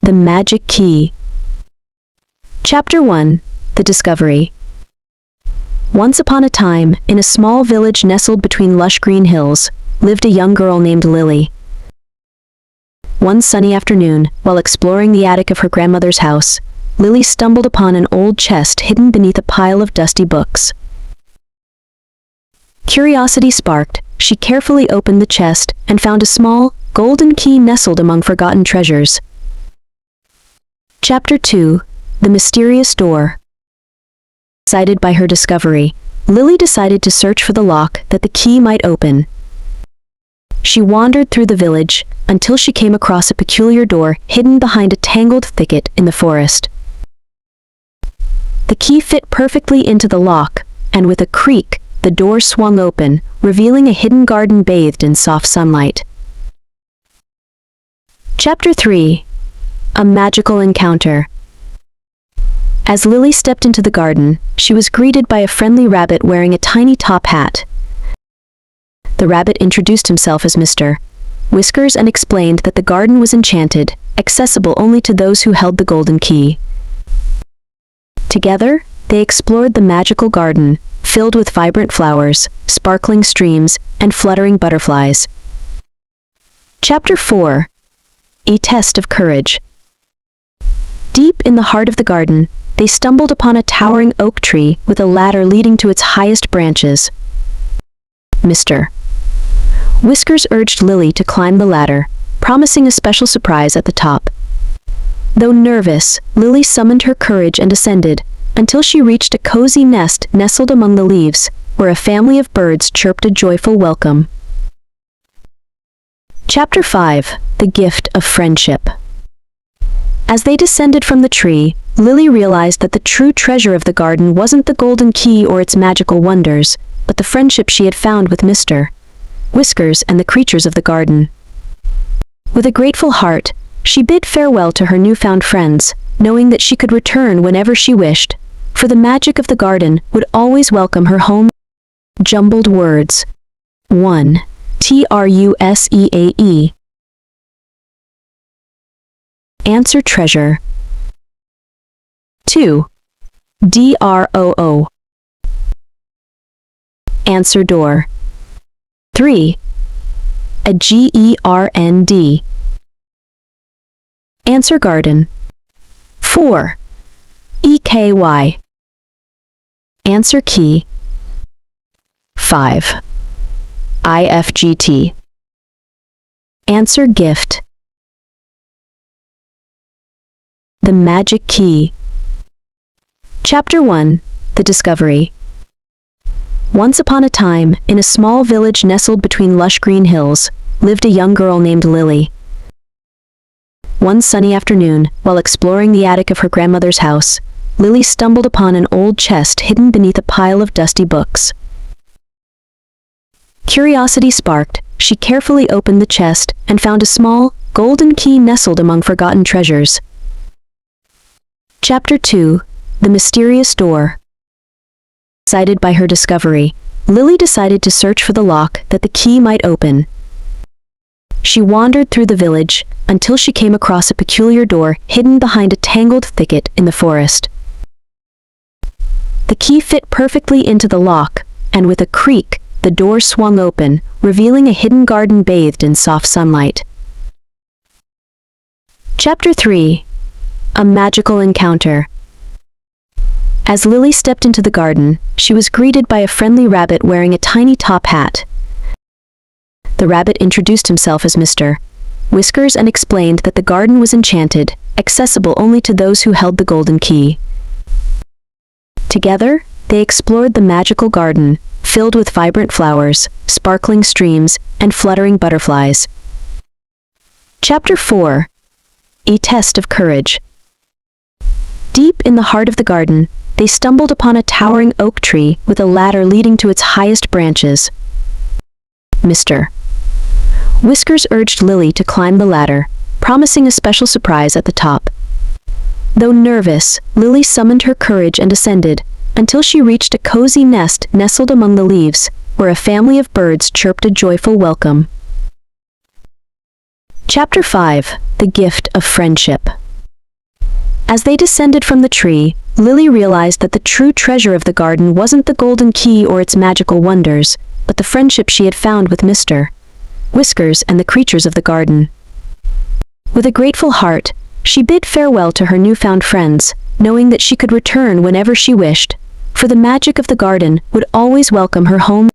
The Magic Key. Chapter 1. The Discovery. Once upon a time, in a small village nestled between lush green hills, lived a young girl named Lily. One sunny afternoon, while exploring the attic of her grandmother's house, Lily stumbled upon an old chest hidden beneath a pile of dusty books. Curiosity sparked, she carefully opened the chest and found a small, golden key nestled among forgotten treasures. Chapter 2. The Mysterious Door. Excited by her discovery, Lily decided to search for the lock that the key might open. She wandered through the village until she came across a peculiar door hidden behind a tangled thicket in the forest. The key fit perfectly into the lock, and with a creak, the door swung open, revealing a hidden garden bathed in soft sunlight. Chapter 3. A Magical Encounter. As Lily stepped into the garden, she was greeted by a friendly rabbit wearing a tiny top hat. The rabbit introduced himself as Mr. Whiskers and explained that the garden was enchanted, accessible only to those who held the golden key. Together, they explored the magical garden, filled with vibrant flowers, sparkling streams, and fluttering butterflies. Chapter 4. A Test of Courage. Deep in the heart of the garden, they stumbled upon a towering oak tree with a ladder leading to its highest branches. Mr. Whiskers urged Lily to climb the ladder, promising a special surprise at the top. Though nervous, Lily summoned her courage and ascended, until she reached a cozy nest nestled among the leaves, where a family of birds chirped a joyful welcome. Chapter 5. The Gift of Friendship. As they descended from the tree, Lily realized that the true treasure of the garden wasn't the golden key or its magical wonders, but the friendship she had found with Mr. Whiskers and the creatures of the garden. With a grateful heart, she bid farewell to her newfound friends, knowing that she could return whenever she wished, for the magic of the garden would always welcome her home. Jumbled words. 1. Truseae. Answer treasure. 2. Droo. Answer door. 3. A GERND. Answer garden. 4. EKY. Answer key. 5. IFGT. Answer gift. The Magic Key. Chapter 1. The Discovery. Once upon a time, in a small village nestled between lush green hills, lived a young girl named Lily. One sunny afternoon, while exploring the attic of her grandmother's house, Lily stumbled upon an old chest hidden beneath a pile of dusty books. Curiosity sparked, she carefully opened the chest and found a small, golden key nestled among forgotten treasures. Chapter 2. The Mysterious Door. Excited by her discovery, Lily decided to search for the lock that the key might open. She wandered through the village until she came across a peculiar door hidden behind a tangled thicket in the forest. The key fit perfectly into the lock, and with a creak, the door swung open, revealing a hidden garden bathed in soft sunlight. Chapter 3. A Magical Encounter. As Lily stepped into the garden, she was greeted by a friendly rabbit wearing a tiny top hat. The rabbit introduced himself as Mr. Whiskers and explained that the garden was enchanted, accessible only to those who held the golden key. Together, they explored the magical garden, filled with vibrant flowers, sparkling streams, and fluttering butterflies. Chapter 4. A Test of Courage. Deep in the heart of the garden, they stumbled upon a towering oak tree with a ladder leading to its highest branches. Mr. Whiskers urged Lily to climb the ladder, promising a special surprise at the top. Though nervous, Lily summoned her courage and ascended, until she reached a cozy nest nestled among the leaves, where a family of birds chirped a joyful welcome. Chapter 5. The Gift of Friendship. As they descended from the tree, Lily realized that the true treasure of the garden wasn't the golden key or its magical wonders, but the friendship she had found with Mr. Whiskers and the creatures of the garden. With a grateful heart, she bid farewell to her newfound friends, knowing that she could return whenever she wished, for the magic of the garden would always welcome her home.